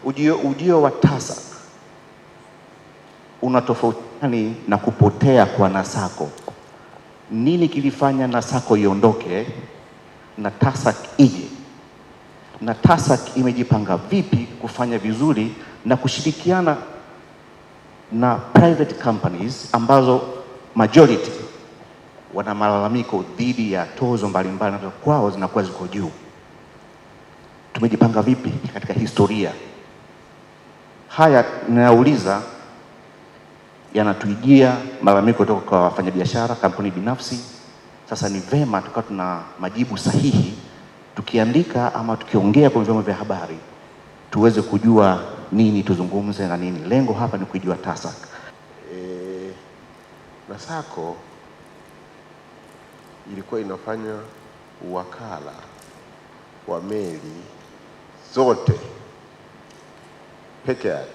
ujio wa TASAC unatofautiana na kupotea kwa NASACO. Nini kilifanya NASACO iondoke na TASAC ije? Na TASAC imejipanga vipi kufanya vizuri na kushirikiana na private companies ambazo majority wana malalamiko dhidi ya tozo mbalimbali na kwao zinakuwa ziko juu? Tumejipanga vipi katika historia? Haya ninauliza yanatuijia malalamiko kutoka kwa wafanyabiashara, kampuni binafsi. Sasa ni vema tukawa tuna majibu sahihi, tukiandika ama tukiongea kwa vyombo vya habari tuweze kujua nini tuzungumze na nini. Lengo hapa ni kujua TASAC. NASACO ilikuwa inafanya uwakala wa meli zote peke yake.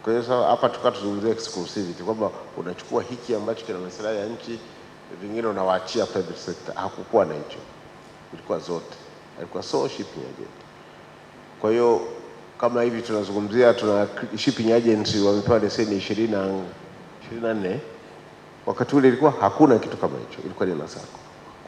Kwa hiyo hapa tukatuzungumzia exclusivity kwamba unachukua hiki ambacho kina maslahi ya nchi, vingine unawaachia private sector. Hakukuwa na hicho, ilikuwa zote, ilikuwa sole shipping agent. Kwa hiyo kama hivi tunazungumzia, tuna shipping agents wamepewa leseni 24, wakati ule ilikuwa hakuna kitu kama hicho, ilikuwa ni NASACO.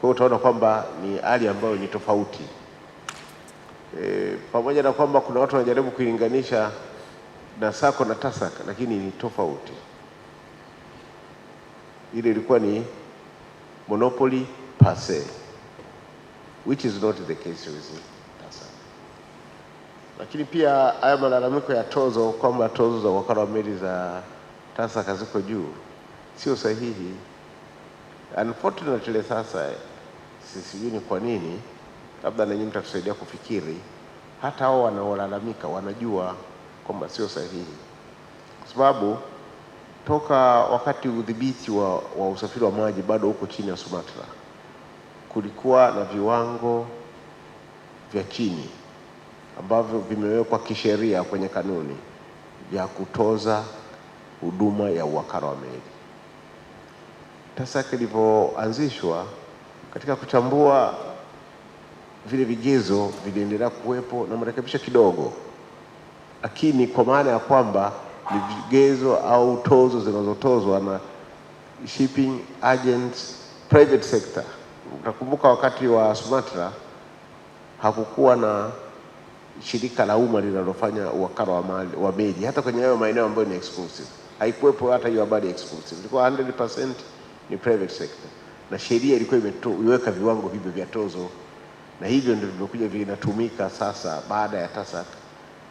Kwa hiyo utaona kwamba ni hali ambayo ni tofauti. Pamoja na kwamba kuna watu wanajaribu kulinganisha NASACO na TASAC, lakini ni tofauti. Ile ilikuwa ni monopoly per se, which is not the case with TASAC. Lakini pia haya malalamiko ya tozo kwamba tozo za wakala wa meli za TASAC ziko juu sio sahihi. Unfortunately sasa sijui ni kwa nini, labda na nyinyi mtatusaidia kufikiri, hata hao wanaolalamika wanajua kwamba sio sahihi, kwa sababu toka wakati udhibiti wa usafiri wa maji bado huko chini ya Sumatra, kulikuwa na viwango vya chini ambavyo vimewekwa kisheria kwenye kanuni vya kutoza huduma ya uwakala wa meli. TASAC ilipoanzishwa, katika kuchambua vile vigezo viliendelea kuwepo na marekebisho kidogo, lakini kwa maana ya kwamba ni vigezo au tozo zinazotozwa na shipping agents private sector. Utakumbuka wakati wa Sumatra hakukuwa na shirika la umma linalofanya uwakala wa meli, hata kwenye hayo maeneo ambayo ni exclusive haikuwepo hata hiyo habari exclusive, ilikuwa 100% ni private sector, na sheria ilikuwa imeweka viwango hivyo vya tozo, na hivyo ndio vilivyokuja vinatumika sasa baada ya TASAC,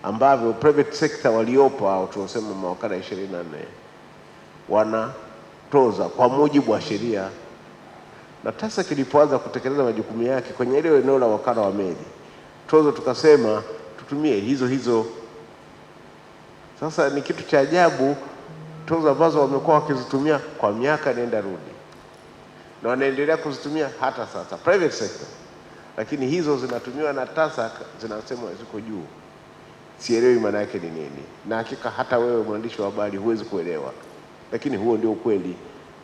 ambavyo private sector waliopo au tunasema mawakala 24 wanatoza kwa mujibu wa sheria. Na TASAC ilipoanza kutekeleza majukumu yake kwenye ile eneo la wakala wa meli, tozo tukasema tutumie hizo. Sasa ni kitu cha ajabu, tozo ambazo wamekuwa wakizitumia kwa miaka nenda rudi na wanaendelea kuzitumia hata sasa private sector, lakini hizo zinatumiwa na TASAC zinasema ziko juu. Sielewi maana yake ni nini, na hakika hata wewe mwandishi wa habari huwezi kuelewa, lakini huo ndio ukweli.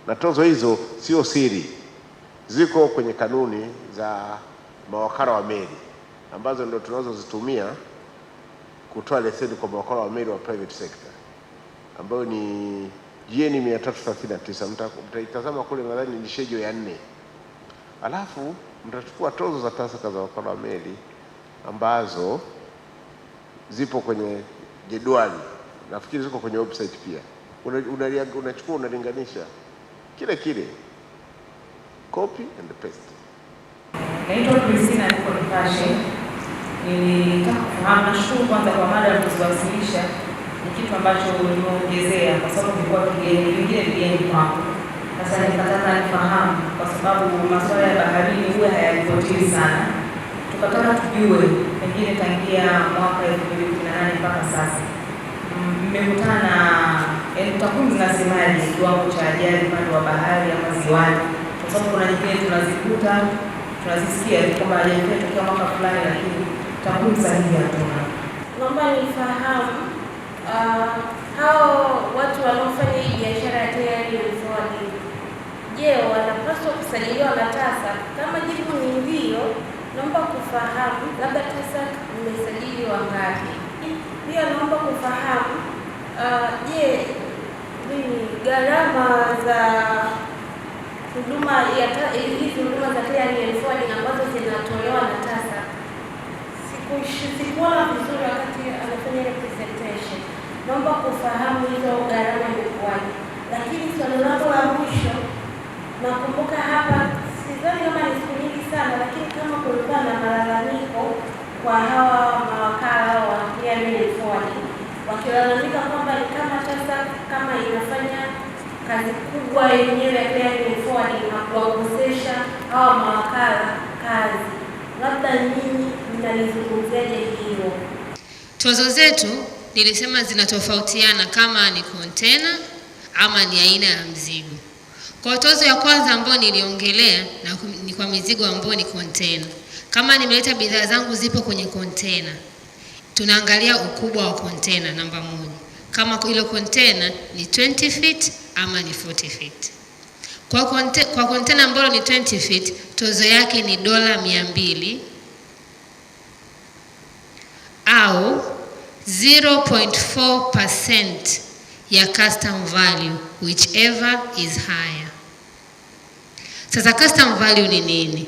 Na tozo hizo sio siri, ziko kwenye kanuni za mawakala wa meli ambazo ndio tunazozitumia kutoa leseni kwa mawakala wa meli wa private sector, ambayo ni GN 339. Mtaitazama kule, nadhani ni schedule ya 4. Alafu mtachukua tozo za TASAC za wakala wa meli ambazo zipo kwenye jedwali, nafikiri ziko kwenye website pia. Unachukua unalinganisha kile copy and paste. Naitwa Christina, niko Nipashe. Nilitaka kufahamu, nashukuru kwanza kwa mada ya kuwasilisha, ni kitu ambacho nimeongezea kwa sababu nilikuwa vigeni kwangu. Sasa nikataka nifahamu kwa sababu masuala ya baharini huwa hayaripotiwi sana. Tukataka tujue pengine tangia mwaka 2018 mpaka sasa mmekutana takwimu zinasemaje kiwango cha ajali upande wa bahari ama ziwani, kwa sababu kuna nyingine tunazikuta tunazisikia kwamba ajali imetokea mwaka fulani, lakini takwimu sahihi hatuna. Naomba nifahamu hao watu wanaofanya hii biashara ya air forwarding, je, wanapaswa kusajiliwa na TASAC? Kama jibu ni ndio, naomba kufahamu kufahamu labda TASAC mmesajili wangapi? Pia naomba kufahamu je, gharama za huduma ya hizi huduma za clearing and forwarding ambazo zinatolewa na TASAC. Sikuona vizuri wakati anafanya representation. Naomba kufahamu hizo gharama imekuwaje. Lakini swali langu la mwisho, nakumbuka hapa, sidhani kama ni siku nyingi sana, lakini kama kulikuwa na malalamiko kwa hawa mawakala wa clearing and forwarding, wakilalamika kwamba ni kama TASAC kama inafanya kazi kubwa yenyewe ya clearing and forwarding na kuwakosesha hawa mawakala kazi. Labda nyinyi mnalizungumziaje hilo? Tozo zetu nilisema zinatofautiana kama ni container ama ni aina ya mzigo. Kwa tozo ya kwanza ambayo niliongelea ni kwa mizigo ambayo ni container. Kama nimeleta bidhaa zangu zipo kwenye container, tunaangalia ukubwa wa container namba 1. Kama ile container ni 20 feet ama ni 40 feet. Kwa container ambayo ni 20 feet, tozo yake ni $200 au 0.4% ya custom value, whichever is higher. Sasa custom value ni nini?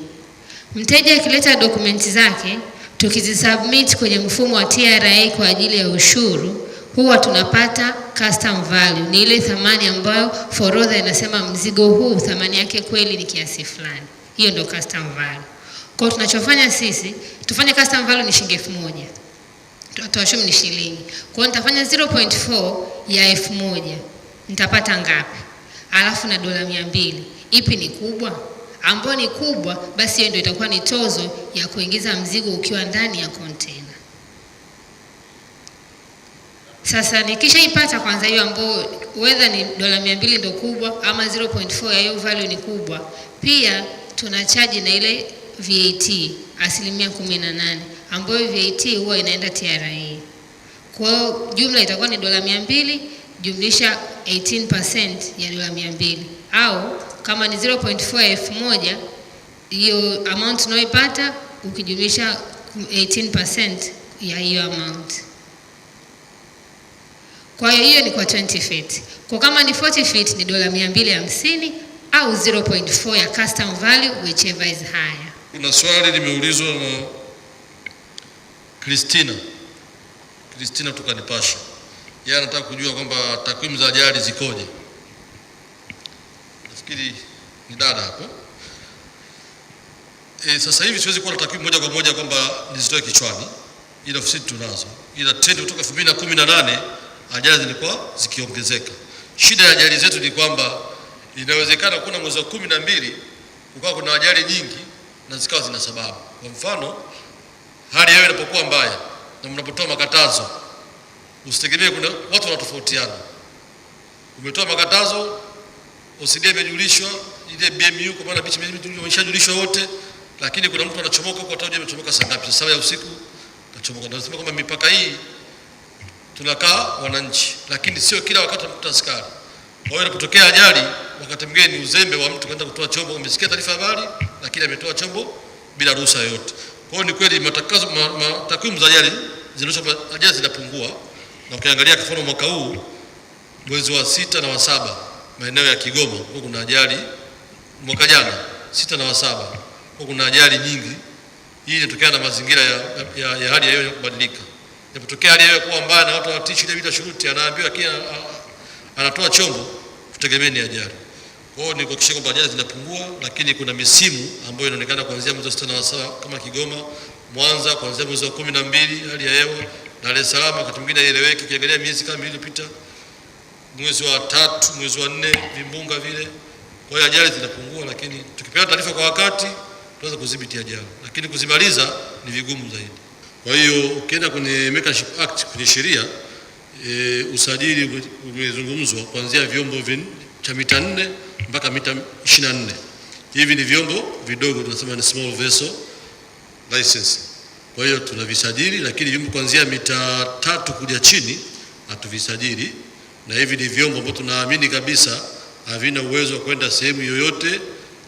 Mteja akileta dokumenti zake, tukizisubmit kwenye mfumo wa TRA kwa ajili ya ushuru, huwa tunapata custom value. Ni ile thamani ambayo forodha inasema mzigo huu thamani yake kweli ni kiasi fulani. Hiyo ndio custom value. Kwa tunachofanya sisi, tufanye custom value ni shilingi 1000. Tuwashumu ni shilingi. Kwa hiyo nitafanya 0.4 ya 1000. Nitapata ngapi? Alafu na $200. Ipi ni kubwa? Ambayo ni kubwa, basi hiyo ndio itakuwa ni tozo ya kuingiza mzigo ukiwa ndani ya container. Sasa nikishaipata kwanza hiyo ambayo whether ni $200 ndio kubwa ama 0.4 ya hiyo value ni kubwa, pia tunachaji na ile VAT 18% ambayo VAT huwa inaenda TRA. Kwa jumla itakuwa ni $200 jumlisha 18% ya $200, au kama ni 0.4 ya 1000, hiyo amount unayoipata ukijumlisha 18% ya hiyo amount. Kwa hiyo ni kwa 20 feet. Kwa kama ni 40 feet ni $250 au 0.4 ya custom value, whichever is higher. Kuna swali limeulizwa na Christina kutoka Nipashe. Yeye anataka kujua kwamba takwimu za ajali zikoje. Nafikiri ni dada hapo. Sasa hivi siwezi kuwa na takwimu moja kwa moja kwamba nizitoe kichwani. Ila ofisi tunazo. Ila trend kutoka 2018 ajali zilikuwa zikiongezeka. Shida ya ajali zetu ni kwamba inawezekana kuna mwezi wa 12 kukawa kuna ajali nyingi na zikawa zina sababu. Kwa mfano, hali yao inapokuwa mbaya na mnapotoa makatazo, usitegemee kuna watu wanatofautiana. Umetoa makatazo, OCD imejulishwa, ile BMU kwa maana bichi imejulishwa wote, lakini kuna mtu anachomoka huko ataje amechomoka saa ngapi? Saa 7 ya usiku kachomoka. Nasema kwamba mipaka hii tunakaa wananchi, lakini sio kila wakati mtu askari. Kwa hiyo inapotokea ajali, wakati mwingine ni uzembe wa mtu kwenda kutoa chombo, umesikia taarifa habari lakini ametoa chombo bila ruhusa yoyote. Kwa hiyo ni kweli takwimu za ajali zinaonyesha ajali zinapungua, na ukiangalia kwa mfano mwaka huu mwezi wa 6 na wa 7 maeneo ya Kigoma kuna ajali, mwaka jana 6 na wa 7 kuna ajali nyingi. Hii inatokana na mazingira ya hali ya hewa kubadilika. Inapotokea hali ya hewa kuwa mbaya na watu hawatishi ile bila shuruti, anaambiwa kia anatoa chombo, tutegemeeni ajali. Kwa hiyo ni kuhakikisha kwamba ajali zinapungua, lakini kuna misimu ambayo inaonekana kuanzia mwezi wa 6 na wa 7 kama Kigoma, Mwanza kuanzia mwezi wa 12 hali ya hewa, Dar es Salaam wakati mwingine haieleweki, kiangalia miezi kama iliyopita mwezi wa 3, mwezi wa 4 vimbunga vile. Kwa hiyo ajali zinapungua, lakini tukipewa taarifa kwa wakati tunaweza kudhibiti ajali, lakini kuzimaliza ni vigumu zaidi. Kwa hiyo ukienda kwenye Membership Act kwenye sheria usajili umezungumzwa kuanzia vyombo cha mita 4 mpaka mita 24. Hivi ni vyombo vidogo, tunasema ni small vessel license. Kwa hiyo tunavisajili, lakini vyombo kuanzia mita 3 kuja chini hatuvisajili, na hivi ni vyombo ambavyo tunaamini kabisa havina uwezo wa kwenda sehemu yoyote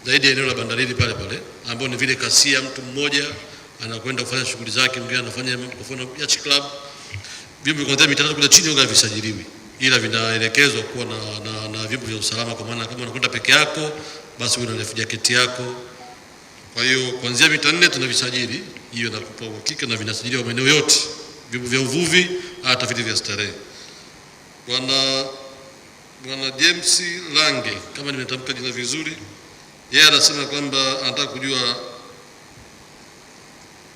zaidi ya eneo la bandarini pale pale, ambao ni vile kasia mtu mmoja anakwenda kufanya shughuli zake, mwingine anafanya kwa mfano yacht club. Vyombo kuanzia mitandao kule chini huwa visajiliwi, ila vinaelekezwa kuwa na vyombo vya usalama, kwa maana kama unakwenda peke yako basi una life jacket yako. Kwa hiyo kuanzia mita 4 tunavisajili, hiyo nakupa uhakika, na vinasajiliwa maeneo yote, vyombo vya uvuvi hata vile vya starehe. Bwana James Lange, kama nimetamka jina vizuri, yeye anasema kwamba anataka kujua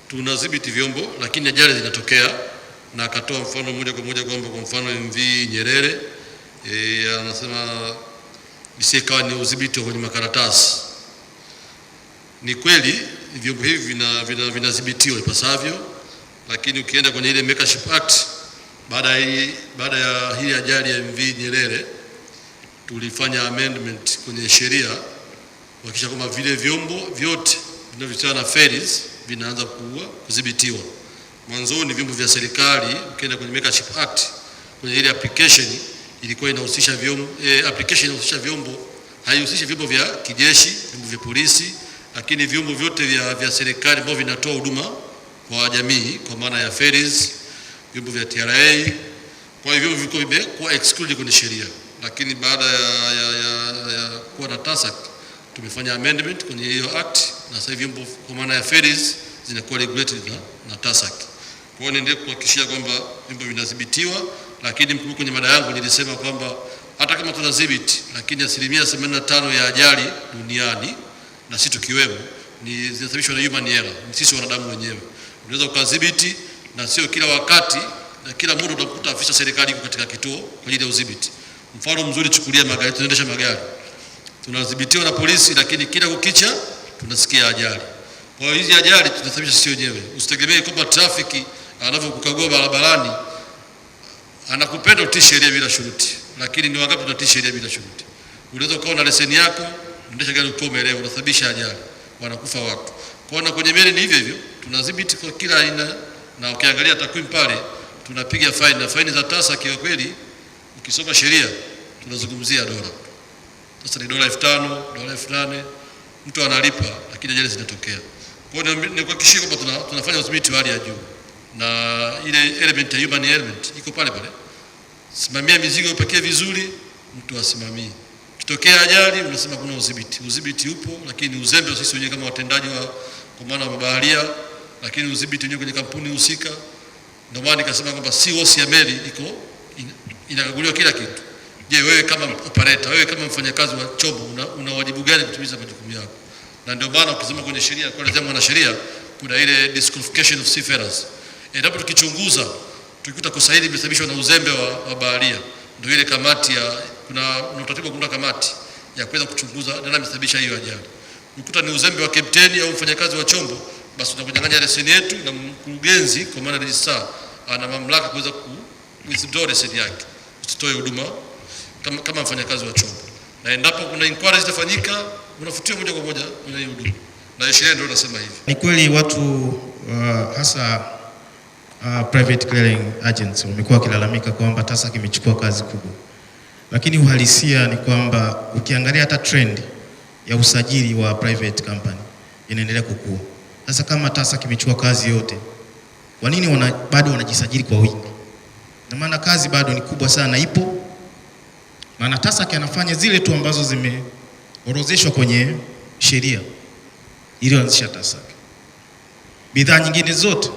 tunadhibiti vyombo lakini ajali zinatokea, na akatoa mfano moja kwa moja kwamba kwa mfano MV Nyerere, anasema isikawa ni udhibiti kwenye makaratasi. Ni kweli vyombo hivi vinadhibitiwa ipasavyo, lakini ukienda kwenye ile Makership Act, baada ya hii ajali ya MV Nyerere tulifanya amendment kwenye sheria kuhakikisha kwamba vile vyombo vyote vinavyohusiana na ferries vinaanza kudhibitiwa. Mwanzoni vyombo vya serikali, ukienda kwenye Makership Act, kwenye ile application ilikuwa inahusisha vyombo, haihusishi vyombo vya kijeshi, vyombo vya polisi, lakini vyombo vyote vya serikali ambavyo vinatoa huduma kwa jamii, kwa maana ya ferries, vyombo vya TRA. Kwa hivyo vilikuwa vimekuwa excluded kwenye sheria, lakini baada ya kuwa na TASAC tumefanya amendment kwenye hiyo act, na sasa vyombo kwa maana ya ferries zinakuwa regulated na TASAC. Kwa hiyo niendelee kuhakikishia kwamba vyombo vinadhibitiwa, lakini mkuu, kwenye mada yangu nilisema kwamba hata kama tunadhibiti, lakini 85% ya ajali duniani, na sisi tukiwemo, ni zinasababishwa na human error, ni sisi wanadamu wenyewe. Unaweza ukadhibiti na sio kila wakati na kila muda utakuta afisa serikali yuko katika kituo kwa ajili ya udhibiti. Mfano mzuri, chukulia magari, tunaendesha magari, tunadhibitiwa na polisi, lakini kila kukicha tunasikia ajali. Kwa hiyo hizi ajali tunasababisha sisi wenyewe. Usitegemee kwamba trafiki anavyokukagua barabarani anakupenda utii sheria bila shuruti, lakini ni wangapi tunatii sheria bila shuruti? Unaweza ukawa na leseni yako, unaendesha gari ukiwa umeelewa, unasababisha ajali, wanakufa watu. Kwa hiyo kwenye meli ni hivyo hivyo, tunadhibiti kwa kila aina, na ukiangalia takwimu pale tunapiga faini, na faini za TASAC kwa kweli ukisoma sheria tunazungumzia dola. Sasa ni dola 5,000, dola 8,000 mtu analipa, lakini ajali zinatokea. Kwa hiyo ni kuhakikisha kwamba tunafanya udhibiti wa hali ya juu, na ile element ya human element iko pale pale. Simamia mizigo upekee vizuri, mtu asimamie. Kitokea ajali unasema kuna udhibiti. Udhibiti upo, lakini uzembe wa sisi wenyewe kama watendaji kwa maana mabaharia, lakini udhibiti wenyewe kwenye kampuni husika. Ndio maana nikasema kwamba si hosi ya meli inakaguliwa kila kitu. Je, wewe kama operator, wewe kama mfanyakazi wa chombo una wajibu gani kutimiza majukumu yako? Na ndio maana ukisema kwenye sheria, kwa lazima na sheria kuna ile disqualification of seafarers. Endapo tukichunguza tukikuta kosa hili limesababishwa na uzembe wa baharia, ndio ile kamati kuna utaratibu kuunda kamati ya kuweza kuchunguza nani amesababisha hiyo ajali. Ukikuta ni uzembe wa kapteni au mfanyakazi wa chombo, basi tunakunyang'anya leseni yetu, na mkurugenzi kwa maana registrar ana mamlaka kuweza withdraw leseni yake, usitoe huduma kama mfanyakazi wa chombo. Na endapo kuna inquiry zitafanyika, unafutiwa moja kwa moja kwenye hiyo huduma. Na sheria ndio inasema hivi. Ni kweli watu hasa private clearing agents wamekuwa wakilalamika kwamba TASAC imechukua kazi kubwa, lakini uhalisia ni kwamba ukiangalia hata trend ya usajili wa private company inaendelea kukua. Sasa kama TASAC imechukua kazi yote, kwa nini bado wanajisajili kwa wingi? Na maana kazi bado ni kubwa sana, ipo. Maana TASAC anafanya zile tu ambazo zimeorozeshwa kwenye sheria iliyoanzisha TASAC. Bidhaa nyingine zote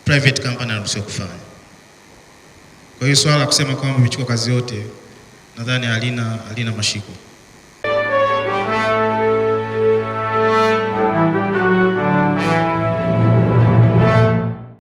private company anaruhusiwa kufanya. Kwa hiyo swala kusema kwamba imechukua kazi yote nadhani halina mashiko.